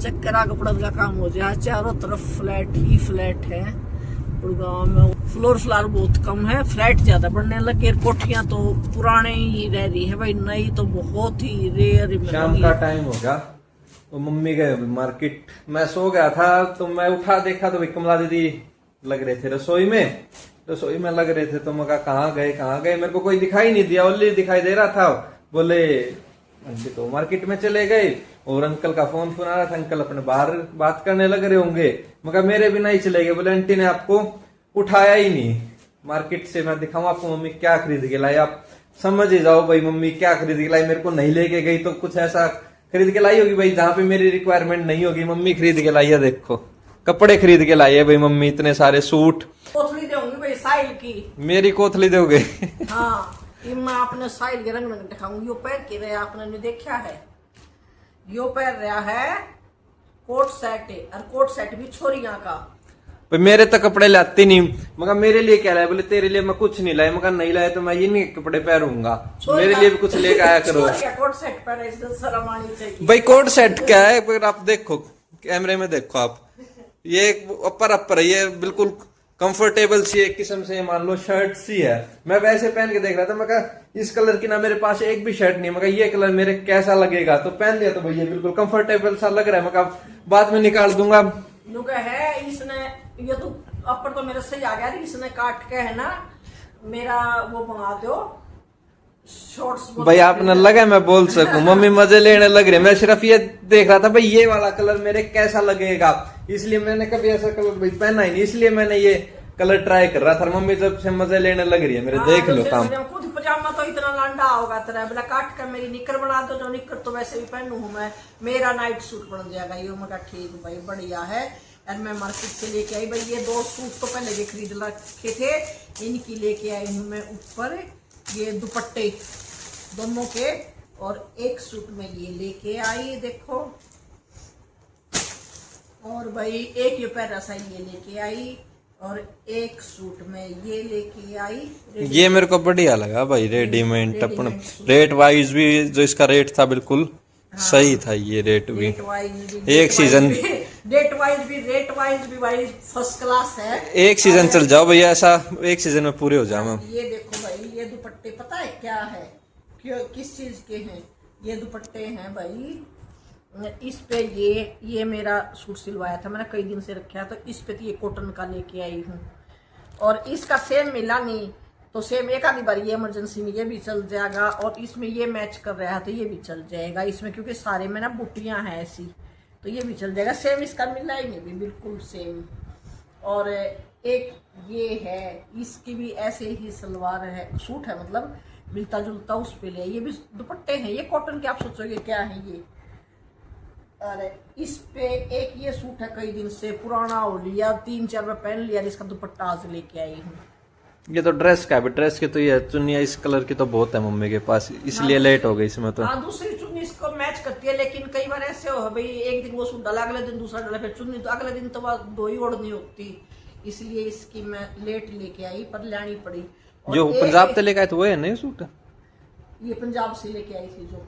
चक्करा कपड़ा का काम हो जाए। चारों तरफ फ्लैट ही फ्लैट है। गुड़गांव में फ्लोर फ्लार बहुत कम है, फ्लैट ज्यादा बनने लगे। कोठियां तो पुराने ही रह रही है भाई, नई तो बहुत ही रेयर। शाम का टाइम हो गया तो मम्मी गए मार्केट। मैं सो गया था तो मैं उठा देखा तो भाई कमला दीदी लग रहे थे रसोई में लग रहे थे। तो मैं कहा कहाँ गए, मेरे को कोई दिखाई नहीं दिया, ओनली दिखाई दे रहा था। बोले आंटी तो मार्केट में चले गए और अंकल का फोन आ रहा था, अंकल अपने बाहर बात करने लग रहे होंगे। मगर मेरे बिना ही चले गए। बोले आंटी ने आपको उठाया ही नहीं मार्केट से। मैं दिखाऊं आपको मम्मी क्या खरीद के लाई, आप समझ ही जाओ भाई मम्मी क्या खरीद के लाई। मेरे को नहीं लेके गई तो कुछ ऐसा खरीद के लाई होगी भाई जहां पे मेरी रिक्वायरमेंट नहीं होगी। मम्मी खरीद के लाई है, देखो कपड़े खरीद के लाई है भाई मम्मी, इतने सारे सूट। कोथली दोगी भाई साइल की, मेरी कोथली दोगे? हाँ ये मैं अपने साइल के रंग में दिखाऊंगी। यो पैर के रहे आपने नहीं देखा है, यो पैर रहा है कोट सेट है, और कोट सेट भी छोरियां का। भाई मेरे तो कपड़े लाते नहीं, मगर मेरे लिए क्या लाए? बोले तेरे लिए मैं कुछ नहीं लाया। मगर नहीं लाया तो मैं ये नहीं कपड़े पहनूंगा, मेरे लिए भी कुछ लेकर आया करो। कोट सेट पर इज्जत शर्म आनी चाहिए भाई। कोट सेट क्या है? फिर आप देखो कैमरे में देखो आप, ये अपर है, ये बिल्कुल कंफर्टेबल सी एक किस्म से मान लो शर्ट सी है। मैं वैसे पहन के देख रहा था, मैं कहा इस कलर की ना मेरे पास एक भी शर्ट नहीं, मगर ये कलर मेरे कैसा लगेगा तो पहन लिया। तो भैया बिल्कुल कंफर्टेबल सा लग रहा है, मैं बाद में निकाल दूंगा। है इसने ये तो अपर तो मेरे सही आ गया, इसने काट के है ना मेरा वो बना दो शॉर्ट्स। भाई आपने लगा मैं बोल सकूं, मम्मी मजे लेने लग रही है। मैं सिर्फ ये देख रहा था भाई ये वाला कलर मेरे कैसा लगेगा, इसलिए मैंने कभी ऐसा कलर भाई पहना ही नहीं, इसलिए मैंने ये कलर ट्राई कर रहा था। मम्मी जब से मजे लेने लग रही है मेरे, देख लो काम। खुद पजामा तो इतना लांडा होगा तेरा, बोला काट कर मेरी निकर बना दो, जो निकर तो वैसे भी पहनू हूं मैं, मेरा नाइट सूट बन जाएगा ये। मैं कहा ठीक भाई बढ़िया है। और मैं मार्केट से लेके आई भाई, ये 2 सूट तो पहले भी खरीद रखे थे, इनकी लेके आई हूँ मैं ऊपर ये दुपट्टे दोनों के, और एक सूट में ये लेके आई देखो, और भाई एक ये पैरा सा ये लेके आई, और एक सूट में ये लेके आई। ये मेरे को बढ़िया लगा भाई, रेडीमेड अपने रेट वाइज भी जो इसका रेट था बिल्कुल सही था। ये रेट भी एक सीजन रेट वाइज भी भाई फर्स्ट क्लास है। एक सीजन चल जाओ भैया, ऐसा एक सीजन में पूरे हो जाओ। ये देखो भाई ये दुपट्टे पता है क्या है, क्यों किस चीज के हैं ये दुपट्टे हैं भाई। इस पे ये मेरा सूट सिलवाया था मैंने, कई दिन से रखा, तो इस पे तो ये कॉटन का लेके आई हूँ। और इसका सेम मिला नहीं तो सेम एक आधी बार ये इमरजेंसी में ये भी चल जाएगा, और इसमें ये मैच कर रहा है तो ये भी चल जाएगा इसमें, क्योंकि सारे में ना बुटियां हैं ऐसी, तो ये भी चल जाएगा। सेम इसका मिला ही नहीं भी बिल्कुल सेम। और एक ये है, इसकी भी ऐसे ही सलवार है, सूट है मतलब मिलता जुलता, उस पे ले। ये भी दुपट्टे हैं, ये कॉटन के, आप सोचोगे क्या है ये। अरे इस पे एक ये सूट है कई दिन से पुराना हो लिया, 3-4 बार पहन लिया, इसका दुपट्टा आज लेके आई हूँ। ये तो ड्रेस का है, ड्रेस की तो ये चुन्नियाँ इस कलर की तो बहुत है मम्मी के पास, इसलिए लेट हो गई इसमें। तो हाँ दूसरी चुन्नी इसको मैच करती है, लेकिन कई बार ऐसे हो भाई एक दिन वो सूट डाला, अगले दिन दूसरा डाला, फिर चुन्नी तो अगले दिन तो वह 2 ही ओढ़नी होती, इसलिए इसकी मैं लेट लेके आई पर लानी पड़ी। जो पंजाब से लेके आए थे वो है नहीं सूट, ये पंजाब से लेके आई थी जो,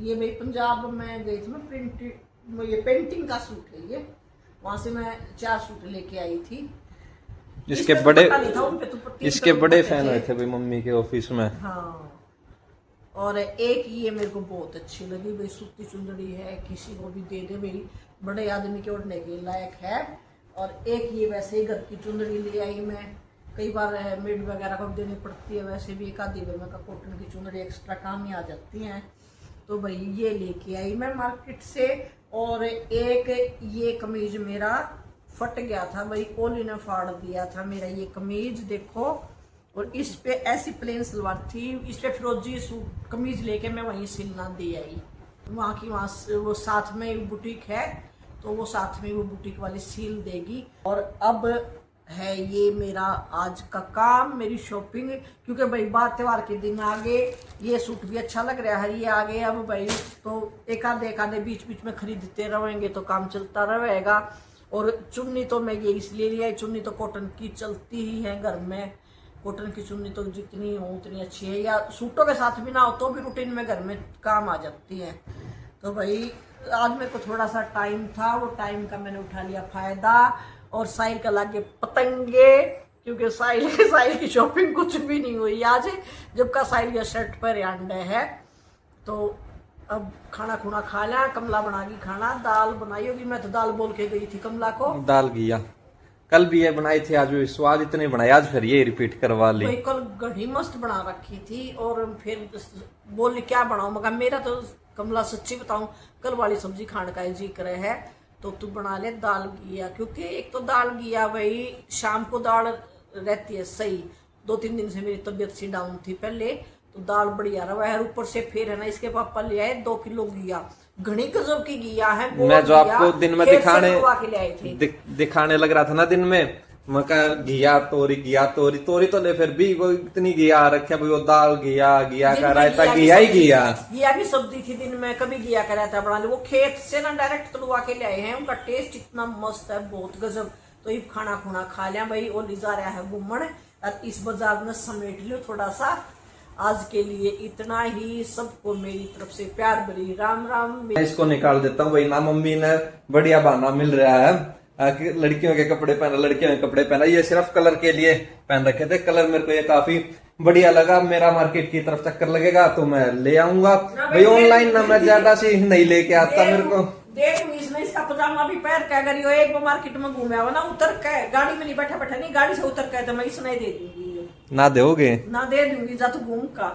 ये भाई पंजाब में गई थी मैं, प्रिंटेड ये पेंटिंग का सूट है ये, वहां से मैं 4 सूट लेके आई थी। इसके बड़े फैन हुए थे भाई मम्मी के ऑफिस में। हाँ और एक ये मेरे को बहुत अच्छी लगी भाई, सूती चुंदड़ी है, किसी को भी दे दे भाई, बड़े आदमी के ओढ़ने के लायक है। और एक ये वैसे ही घर की चुंदड़ी ले आई मैं, कई बार मेड वगैरह को देनी पड़ती है, वैसे भी एक आधी बार में का कॉटन की चुंदड़ी एक्स्ट्रा काम ही आ जाती हैं, तो भाई ये लेके आई मैं मार्केट से। और एक ये कमीज मेरा फट गया था भाई, ओली ने फाड़ दिया था मेरा ये कमीज देखो, और इस पे ऐसी प्लेन सलवार थी, इस पे फिरोजी सूट कमीज लेके मैं वहीं सिलना दे आई, वहाँ की वहाँ वो साथ में बुटीक है, तो वो साथ में वो बुटीक वाली सील देगी। और अब है ये मेरा आज का काम, मेरी शॉपिंग, क्योंकि भाई बार त्योहार के दिन आगे, ये सूट भी अच्छा लग रहा है ये आगे, अब भाई तो एक आधे बीच बीच में खरीदते रहेंगे तो काम चलता रहेगा। और चुन्नी तो मैं ये इसलिए लिया, चुन्नी तो कॉटन की चलती ही है घर में, कॉटन की चुन्नी तो जितनी हो उतनी अच्छी है, या सूटों के साथ भी ना हो तो भी रूटीन में घर में काम आ जाती है। तो भाई आज मेरे को थोड़ा सा टाइम था, वो टाइम का मैंने उठा लिया फायदा और साहिल का लागे पतंगे, क्योंकि साहिल की शॉपिंग कुछ भी नहीं हुई आज, जब का साहिल का शर्ट पर अंडे है। तो अब खाना खुना खा लिया, कमला बनागी खाना, दाल बनाई होगी, मैं तो दाल बोल के गई थी कमला को। दाल घिया कल भी ये बनाई थी, आज भी स्वाद इतने बनाए, आज फिर ये रिपीट करवा ली। वही कल गढ़ी मस्त बना रखी थी और फिर बोली क्या बनाऊं, मगर मेरा तो कमला सच्ची बताऊं कल वाली सब्जी खाने का जी करे है, तो तू बना ले दाल घिया, क्योंकि एक तो दाल घिया भाई शाम को दाल रहती है सही, 2-3 दिन से मेरी तबीयत सी डाउन थी पहले, तो दाल बढ़िया रहा है। ऊपर से फिर है ना इसके पापा ले आए 2 किलो घिया, घनी गजब की घिया है। मैं जो आपको दिन में दिखाने लग रहा था ना दिन में, मैं कहा घिया तोरी तो ले, फिर भी वो इतनी घिया रखे भाई, वो दाल घिया का रायता घिया की सब्जी थी दिन में, कभी घिया का रायता बना ले। वो खेत से ना डायरेक्ट तुड़वा के ले आए हैं, उनका टेस्ट इतना मस्त है, बहुत गजब। तो ये खाना खुना खा लिया भाई, वो ले जा रहा है घूमन और इस बाजार में समेट लियो थोड़ा सा। आज के लिए इतना ही, सबको मेरी तरफ से प्यार भरी राम राम। मैं इसको निकाल देता हूँ भाई ना, मम्मी ने बढ़िया बहाना मिल रहा है, लड़कियों के कपड़े पहना, ये सिर्फ कलर के लिए पहन रखे थे। कलर मेरे को ये काफी बढ़िया लगा, मेरा मार्केट की तरफ चक्कर लगेगा तो मैं ले आऊंगा भाई। ऑनलाइन ना मैं ज्यादा सी नहीं लेके आता, मेरे को इसका पजामा भी पहन के अगर यो एक मार्केट में घूमे हो ना, उतर के गाड़ी में नहीं बैठा नहीं, गाड़ी से उतर के तो मैं इसने दे दूंगी, ना दोगे ना दे दूंगी, जा तू घूम का।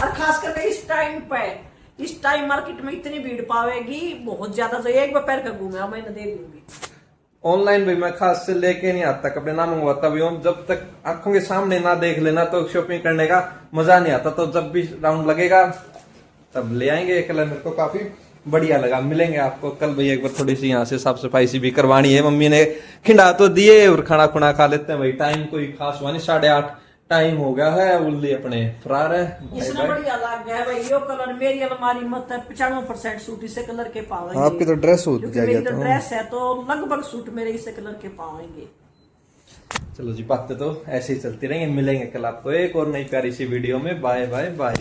और खास करके इस टाइम मार्केट में इतनी भीड़ पावेगी बहुत ज्यादा, तो एक बार पैर का घूमे मैं दे दूंगी। ऑनलाइन भी मैं खास से लेके नहीं आता, कपड़े ना मंगवाता भी हूँ, जब तक आंखों के सामने ना देख लेना तो शॉपिंग करने का मजा नहीं आता। तो जब भी राउंड लगेगा तब ले आएंगे। कलर मेरे को काफी बढ़िया लगा। मिलेंगे आपको कल भाई, एक बार थोड़ी सी यहाँ से साफ सफाई सी भी करवानी है, मम्मी ने खिंडा तो दिए और खाना खुना खा लेते हैं भाई। टाइम कोई खास हुआ नहीं, 8:30 टाइम हो गया है, उल्ली अपने फरार है। इसने बढ़िया लग गया है भाई, यो कलर मेरी अलमारी मत 95% सूट इसे कलर के पावेंगे। आपकी तो ड्रेस हो जाएगी, तो ड्रेस है तो लगभग सूट मेरे इसे कलर के पावेंगे। चलो जी, बातें तो ऐसे ही चलती रहेंगे। मिलेंगे कल आपको एक और नई प्यारी सी वीडियो में। Bye bye bye.